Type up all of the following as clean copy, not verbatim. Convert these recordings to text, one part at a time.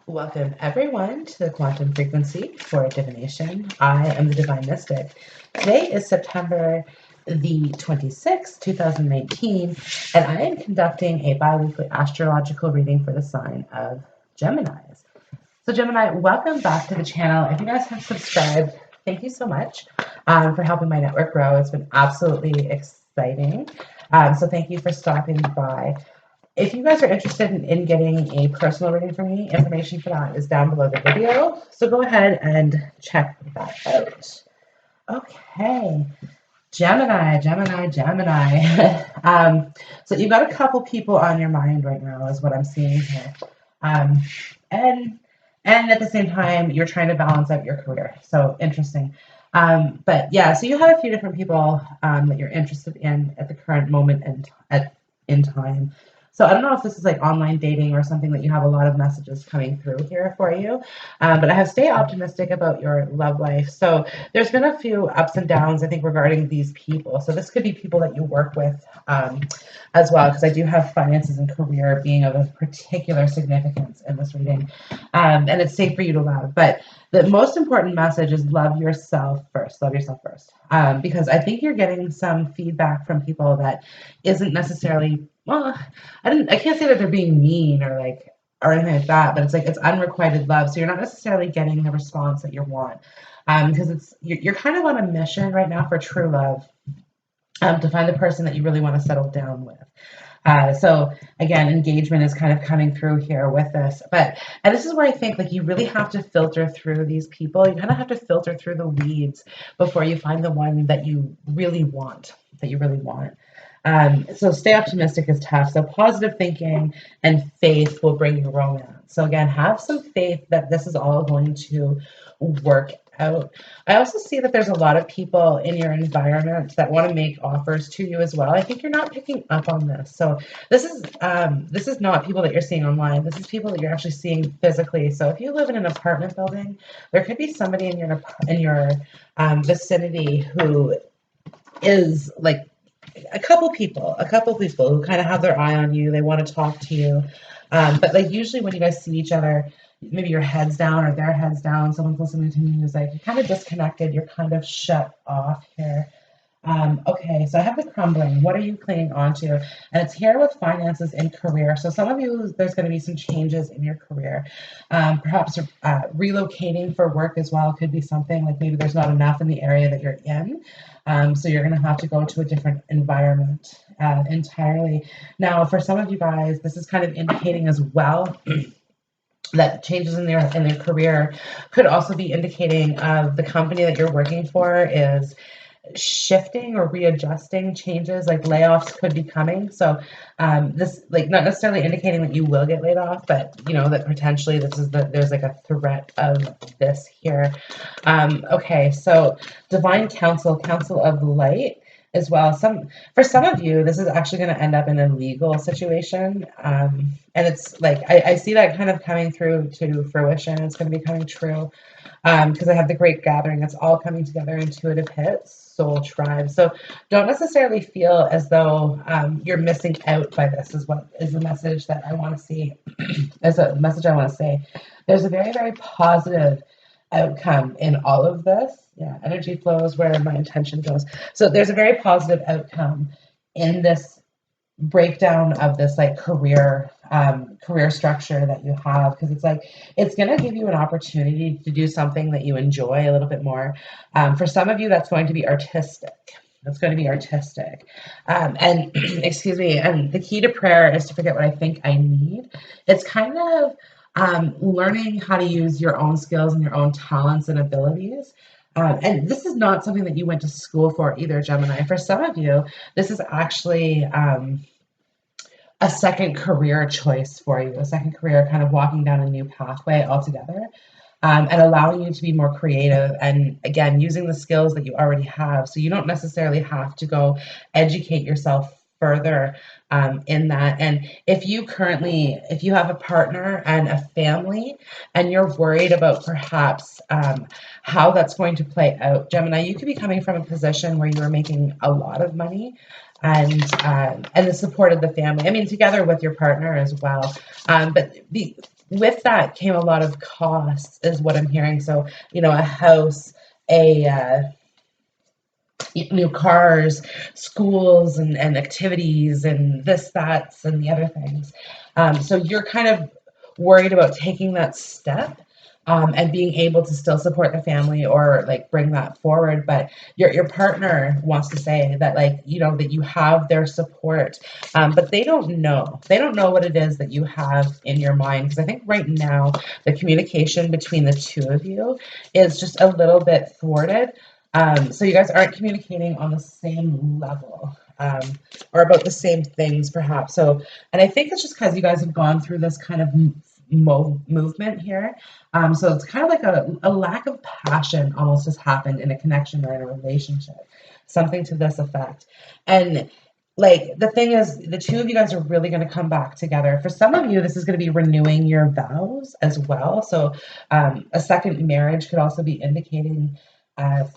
Welcome everyone to the quantum frequency for divination. I am the Divine Mystic. Today is September the 26th, 2019, and I am conducting a bi-weekly astrological reading for the sign of Gemini. So Gemini, welcome back to the channel. If you guys have subscribed, thank you so much for helping my network grow. It's been absolutely exciting. So thank you for stopping by. If you guys are interested in getting a personal reading from me, information for that is down below the video. So go ahead and check that out. Okay, Gemini. So you've got a couple people on your mind right now is what I'm seeing here. Um, and at the same time, you're trying to balance out your career. So interesting. But yeah, so you have a few different people that you're interested in at the current moment in time. So I don't know if this is like online dating or something that you have a lot of messages coming through here for you. But I have stay optimistic about your love life. So there's been a few ups and downs, I think, regarding these people. So this could be people that you work with as well, because I do have finances and career being of a particular significance in this reading. And it's safe for you to love. But the most important message is love yourself first. Love yourself first. Because I think you're getting some feedback from people that isn't necessarily, well, I can't say that they're being mean or anything like that, but it's unrequited love. So you're not necessarily getting the response that you want. Because you're kind of on a mission right now for true love, to find the person that you really want to settle down with. So again, engagement is kind of coming through here with this, and this is where I think you really have to filter through these people. You kind of have to filter through the weeds before you find the one that you really want, So stay optimistic is tough. So positive thinking and faith will bring you romance. So again, have some faith that this is all going to work out. I also see that there's a lot of people in your environment that want to make offers to you as well. I think you're not picking up on this. So this is not people that you're seeing online. This is people that you're actually seeing physically. So if you live in an apartment building, there could be somebody in your vicinity who is a couple people who kind of have their eye on you. They want to talk to you. But usually when you guys see each other, maybe your head's down or their head's down, someone's listening to music, you're kind of disconnected, you're kind of shut off here. Okay, so I have the crumbling. What are you clinging on to? And it's here with finances and career. So some of you, there's going to be some changes in your career. Perhaps relocating for work as well could be something, maybe there's not enough in the area that you're in. So you're going to have to go to a different environment entirely. Now, for some of you guys, this is kind of indicating as well that changes in their career could also be indicating the company that you're working for is shifting or readjusting changes, layoffs could be coming. So this not necessarily indicating that you will get laid off, but that potentially there's a threat of this here. Okay, so divine counsel of light as well. For some of you, this is actually going to end up in a legal situation. And it's I see that kind of coming through to fruition. It's going to be coming true. Because I have the great gathering. It's all coming together, intuitive hits, soul tribe. So don't necessarily feel as though you're missing out by this is the message that I want to see. As a message I want to say. There's a very, very positive outcome in all of this. Yeah, energy flows where my intention goes. So there's a very positive outcome in this breakdown of this career structure that you have, because it's going to give you an opportunity to do something that you enjoy a little bit more. For some of you, that's going to be artistic. And excuse me, and the key to prayer is to forget what I think I need. It's kind of learning how to use your own skills and your own talents and abilities. And this is not something that you went to school for either, Gemini. For some of you, this is actually a second career choice for you, a second career kind of walking down a new pathway altogether, and allowing you to be more creative and, again, using the skills that you already have. So you don't necessarily have to go educate yourself further in that. And if you have a partner and a family and you're worried about perhaps how that's going to play out, Gemini, you could be coming from a position where you are making a lot of money and the support of the family. I mean, together with your partner as well. But with that came a lot of costs, is what I'm hearing. So, you know, a house, a new cars, schools, and activities, and this, that's, and the other things. So you're kind of worried about taking that step, and being able to still support the family or like bring that forward. But your partner wants to say that, like, you know, that you have their support, but they don't know what it is that you have in your mind, because I think right now the communication between the two of you is just a little bit thwarted. So you guys aren't communicating on the same level, or about the same things, perhaps. So, and I think it's just because you guys have gone through this kind of movement here. So it's kind of like a lack of passion almost has happened in a connection or in a relationship, something to this effect. And like the thing is, the two of you guys are really going to come back together. For some of you, this is going to be renewing your vows as well. So a second marriage could also be indicating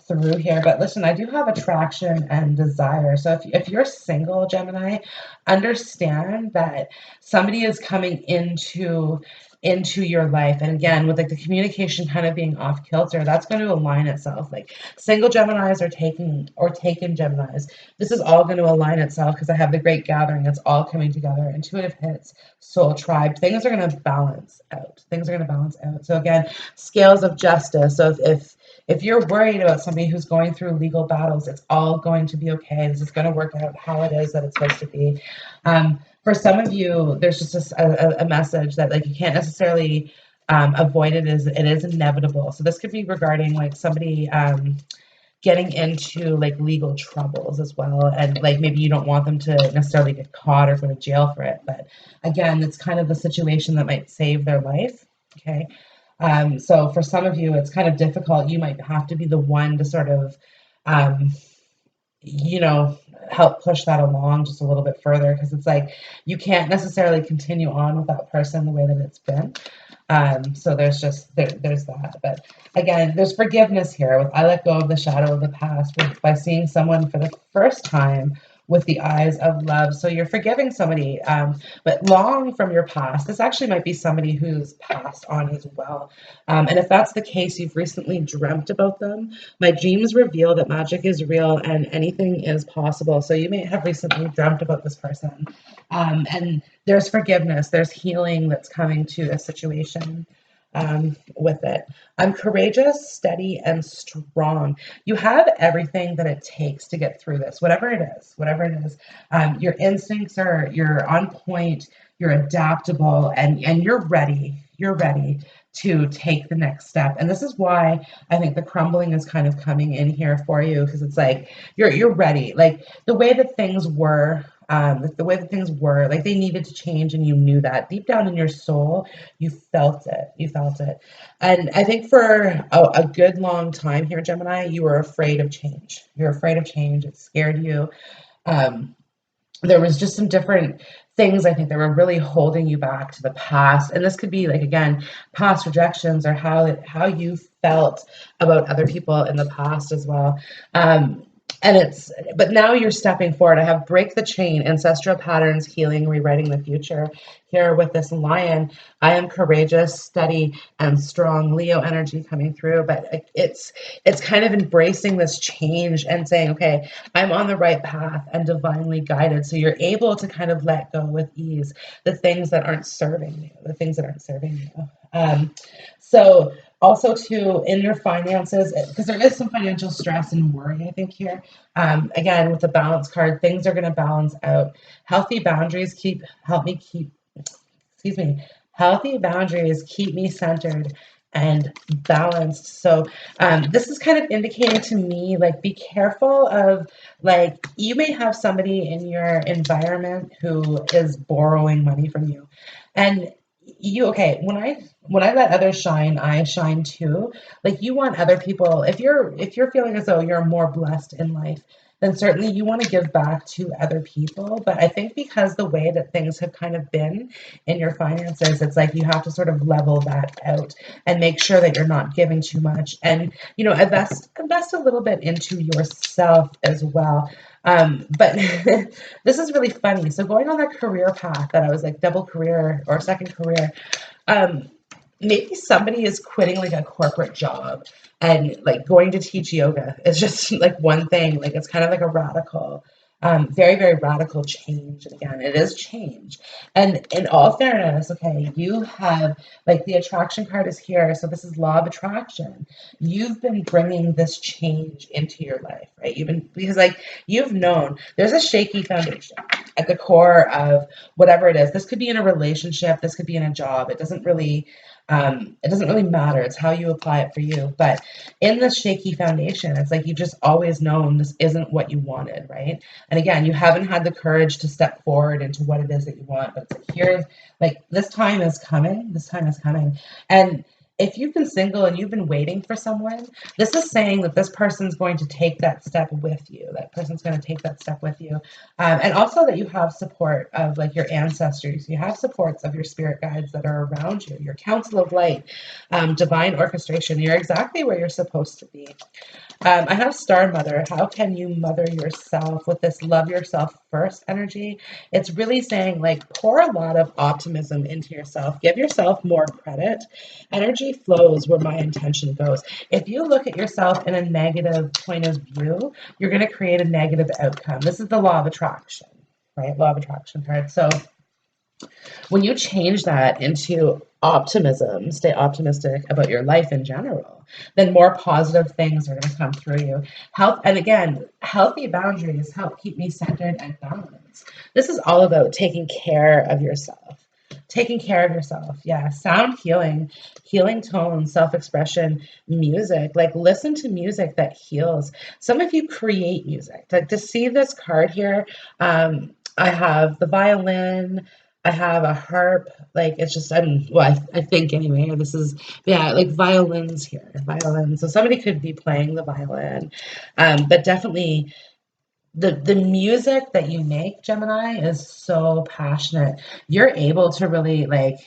through here. But listen, I do have attraction and desire. So if you're single, Gemini, understand that somebody is coming into your life. And again, with like the communication kind of being off kilter, that's going to align itself. Like single Geminis or taken Geminis, this is all going to align itself, because I have the great gathering. It's all coming together. Intuitive hits, soul tribe. Things are going to balance out. Things are going to balance out. So again, scales of justice. So if you're worried about somebody who's going through legal battles, it's all going to be okay. This is going to work out how it is that it's supposed to be. For some of you, there's just a message that like you can't necessarily avoid it. It is inevitable. So this could be regarding like somebody getting into like legal troubles as well, and like maybe you don't want them to necessarily get caught or go to jail for it. But again, it's kind of the situation that might save their life. Okay. So for some of you, it's kind of difficult. You might have to be the one to sort of, um, you know, help push that along just a little bit further, because it's like you can't necessarily continue on with that person the way that it's been. So there's just there's that. But again, there's forgiveness here. With I let go of the shadow of the past by seeing someone for the first time with the eyes of love. So you're forgiving somebody, but long from your past. This actually might be somebody who's passed on as well. And if that's the case, you've recently dreamt about them. My dreams reveal that magic is real and anything is possible. So you may have recently dreamt about this person. And there's forgiveness, there's healing that's coming to a situation with it. I'm courageous, steady, and strong. You have everything that it takes to get through this, whatever it is, whatever it is. Your instincts you're on point, you're adaptable, and you're ready. You're ready to take the next step. And this is why I think the crumbling is kind of coming in here for you, because it's like you're ready. Like the way that things were, like they needed to change, and you knew that deep down in your soul, you felt it. You felt it. And I think for a good long time here, Gemini, you were afraid of change. You're afraid of change. It scared you. Um, there was just some different things, I think, that were really holding you back to the past. And this could be like, again, past rejections, or how you felt about other people in the past as well. But now you're stepping forward. I have break the chain, ancestral patterns, healing, rewriting the future. Here with this lion, I am courageous, steady, and strong. Leo energy coming through, but it's kind of embracing this change and saying, okay, I'm on the right path and divinely guided. So you're able to kind of let go with ease the things that aren't serving you. So also too, in your finances, because there is some financial stress and worry, I think here. Again, with the balance card, things are going to balance out. Healthy boundaries healthy boundaries keep me centered and balanced. So this is kind of indicating to me, like, be careful of, like, you may have somebody in your environment who is borrowing money from you. And when I let others shine, I shine too. Like, you want other people, if you're feeling as though you're more blessed in life, then certainly you want to give back to other people. But I think because the way that things have kind of been in your finances, it's like you have to sort of level that out and make sure that you're not giving too much, and invest a little bit into yourself as well. But this is really funny. So going on that career path that I was like double career or second career, um, maybe somebody is quitting like a corporate job and like going to teach yoga is just like one thing. Like it's kind of like a radical, very, very radical change. And again, it is change. And in all fairness, okay, you have like the attraction card is here. So this is law of attraction. You've been bringing this change into your life, right? You've been, because like you've known there's a shaky foundation at the core of whatever it is. This could be in a relationship, this could be in a job. It doesn't really matter. It's how you apply it for you. But in this shaky foundation, it's like you've just always known this isn't what you wanted, right? And again, you haven't had the courage to step forward into what it is that you want. But it's like here's like this time is coming. This time is coming. And if you've been single and you've been waiting for someone, this is saying that this person's going to take that step with you. That person's going to take that step with you. And also that you have support of like your ancestors. You have supports of your spirit guides that are around you, your council of light, divine orchestration. You're exactly where you're supposed to be. I have Star Mother. How can you mother yourself with this love yourself first energy? It's really saying like pour a lot of optimism into yourself. Give yourself more credit. Energy flows where my intention goes. If you look at yourself in a negative point of view, you're going to create a negative outcome. This is the law of attraction, right? Law of attraction card. So when you change that into optimism, stay optimistic about your life in general, then more positive things are going to come through you. Health, and again, healthy boundaries help keep me centered and balanced. This is all about taking care of yourself. Taking care of yourself. Yeah. Sound healing, healing tone, self expression, music. Like, listen to music that heals. Some of you create music. Like, to see this card here, I have the violin, I have a harp, like it's just I think anyway. This is yeah, like violins here, violins. So somebody could be playing the violin, but definitely the music that you make, Gemini, is so passionate. You're able to really like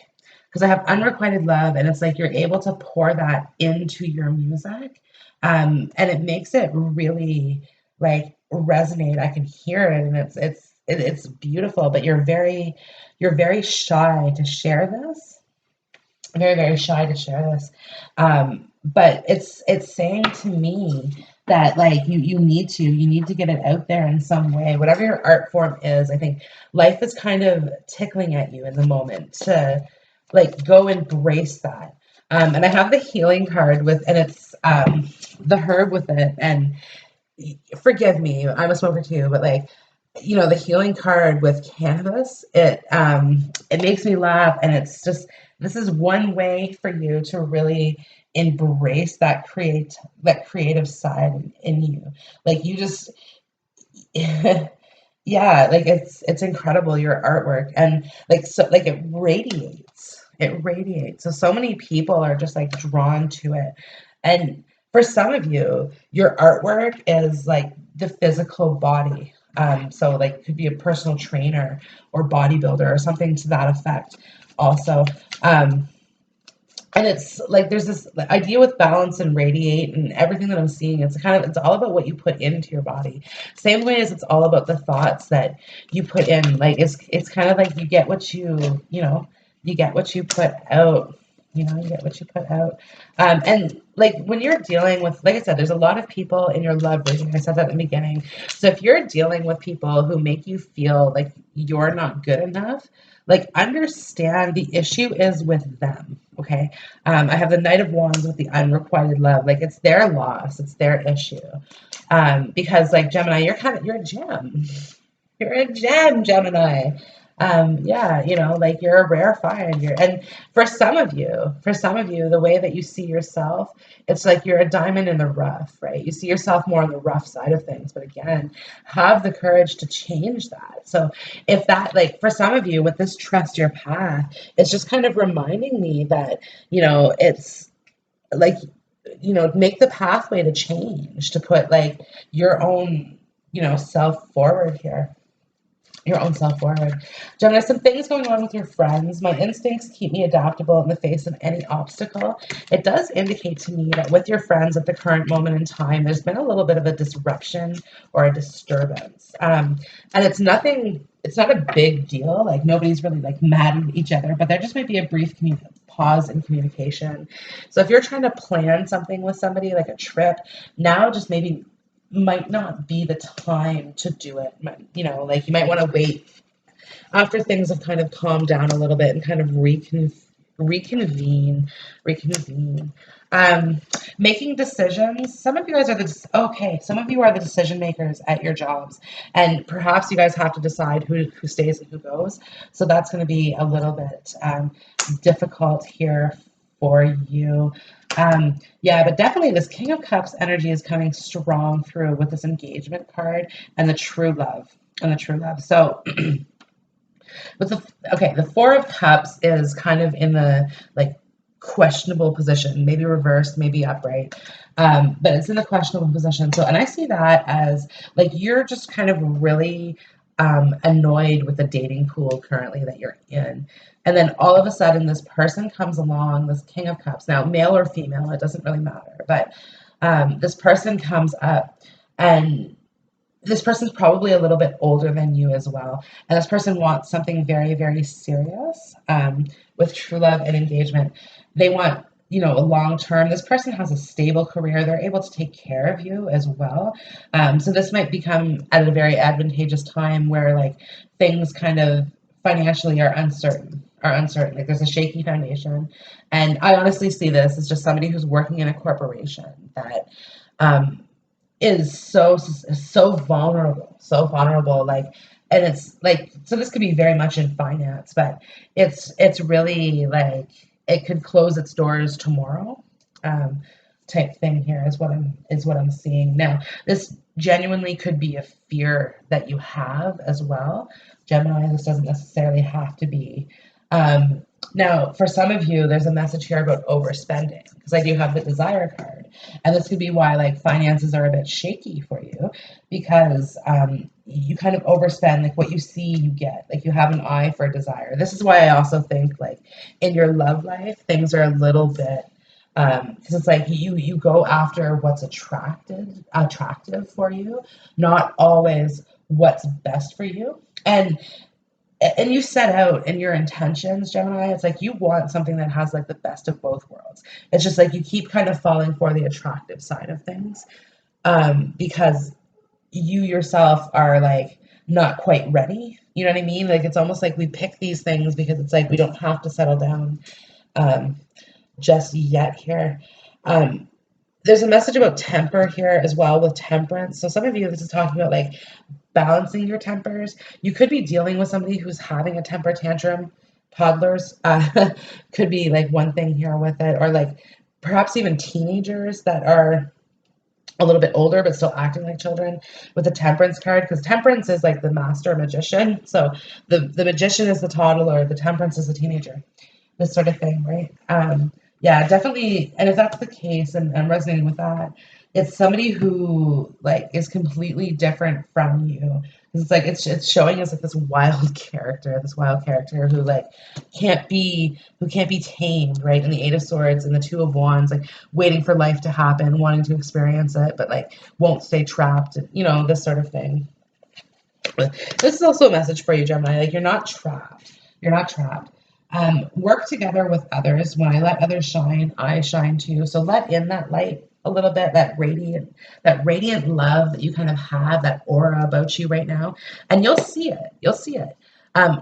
because I have unrequited love, and it's like you're able to pour that into your music, and it makes it really like resonate. I can hear it, and it's beautiful. But you're very shy to share this. Very, very shy to share this. But it's saying to me that like you need to get it out there in some way. Whatever your art form is, I think life is kind of tickling at you in the moment to like go embrace that. And I have the healing card with and it's the herb with it. And forgive me, I'm a smoker too, but like the healing card with cannabis, it makes me laugh, and it's just this is one way for you to really embrace that creative side in you. Like you just yeah, like it's incredible your artwork and like so like it radiates. It radiates. So many people are just like drawn to it. And for some of you, your artwork is like the physical body. So like could be a personal trainer or bodybuilder or something to that effect also. Um, and it's like there's this idea with balance and radiate and everything that I'm seeing. It's all about what you put into your body. Same way as it's all about the thoughts that you put in. Like it's kind of like you get what you get what you put out. You get what you put out. And like when you're dealing with, like I said, there's a lot of people in your love reading. I said that in the beginning. So if you're dealing with people who make you feel like you're not good enough, like understand the issue is with them. Okay. I have the Knight of Wands with the unrequited love. Like it's their loss, it's their issue. Because like Gemini, you're a gem. You're a gem, Gemini. Yeah, like you're a rare find. And for some of you, the way that you see yourself, it's like you're a diamond in the rough, right? You see yourself more on the rough side of things. But again, have the courage to change that. So if that, like for some of you with this trust your path, it's just kind of reminding me that, it's like, make the pathway to change, to put like your own, self forward here. Your own self forward. Gemini, some things going on with your friends. My instincts keep me adaptable in the face of any obstacle. It does indicate to me that with your friends at the current moment in time, there's been a little bit of a disruption or a disturbance. And it's nothing, it's not a big deal. Like nobody's really like mad at each other, but there just might be a brief pause in communication. So if you're trying to plan something with somebody, like a trip, now just maybe might not be the time to do it. You know, like you might want to wait after things have kind of calmed down a little bit and kind of reconvene, reconvene. Um, Making decisions. Some of you guys are some of you are the decision makers at your jobs, and perhaps you guys have to decide who stays and who goes. So that's going to be a little bit difficult here for you. Yeah, but definitely this King of Cups energy is coming strong through with this engagement card and the true love So with the Four of Cups is kind of in the like questionable position, maybe reversed, maybe upright, but it's in the questionable position. So, and I see that as like you're just kind of really annoyed with the dating pool currently that you're in. And then all of a sudden, this person comes along, this King of Cups, now male or female, it doesn't really matter, but this person comes up and this person's probably a little bit older than you as well. And this person wants something very, very serious with true love and engagement. They want, you know, a long term. This person has a stable career. They're able to take care of you as well. So this might become at a very advantageous time where like things kind of financially are uncertain. Like there's a shaky foundation. And I honestly see this as just somebody who's working in a corporation that um, is so vulnerable, like, and it's like, so this could be very much in finance, but it's really like it could close its doors tomorrow, um type thing here is what I'm seeing now. This genuinely could be a fear that you have as well, Gemini. This doesn't necessarily have to be. um Now, for some of you, there's a message here about overspending because I do have the desire card. And this could be why like finances are a bit shaky for you because you kind of overspend, like what you see, you get. Like you have an eye for desire. This is why I also think like in your love life, things are a little bit because it's like you go after what's attractive for you, not always what's best for you. And you set out in your intentions, Gemini. It's like you want something that has like the best of both worlds. It's just like you keep kind of falling for the attractive side of things because you yourself are like not quite ready. You know what I mean? Like it's almost like we pick these things because it's like we don't have to settle down um, just yet here. Um, there's a message about temper here as well with temperance. So some of you, this is talking about like balancing your tempers. You could be dealing with somebody who's having a temper tantrum. Toddlers could be like one thing here with it, or like perhaps even teenagers that are a little bit older but still acting like children with the temperance card, because temperance is like the master magician. So the magician is the toddler, the temperance is the teenager, this sort of thing, right? Yeah, definitely. And if that's the case, and I'm resonating with that, it's somebody who like is completely different from you. It's like it's showing us like this wild character who like can't be tamed, right? And the Eight of Swords and the Two of Wands, like waiting for life to happen, wanting to experience it, but like won't stay trapped, you know, this sort of thing. But this is also a message for you, Gemini. Like you're not trapped. You're not trapped. Work together with others. When I let others shine, I shine too. So let in that light a little bit, that radiant love that you kind of have, that aura about you right now, and you'll see it. You'll see it.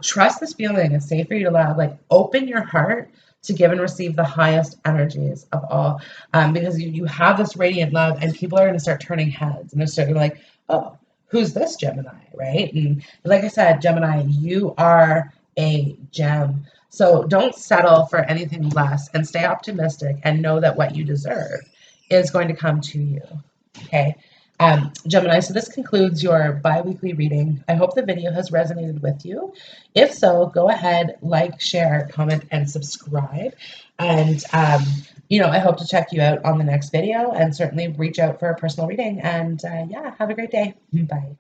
Trust this feeling. It's safe for you to love. Like open your heart to give and receive the highest energies of all, because you have this radiant love, and people are going to start turning heads, and they're starting like, oh, who's this Gemini, right? And like I said, Gemini, you are a gem. So don't settle for anything less and stay optimistic and know that what you deserve is going to come to you. Okay. Gemini, so this concludes your bi-weekly reading. I hope the video has resonated with you. If so, go ahead, like, share, comment, and subscribe. And, I hope to check you out on the next video, and certainly reach out for a personal reading. And yeah, have a great day. Bye.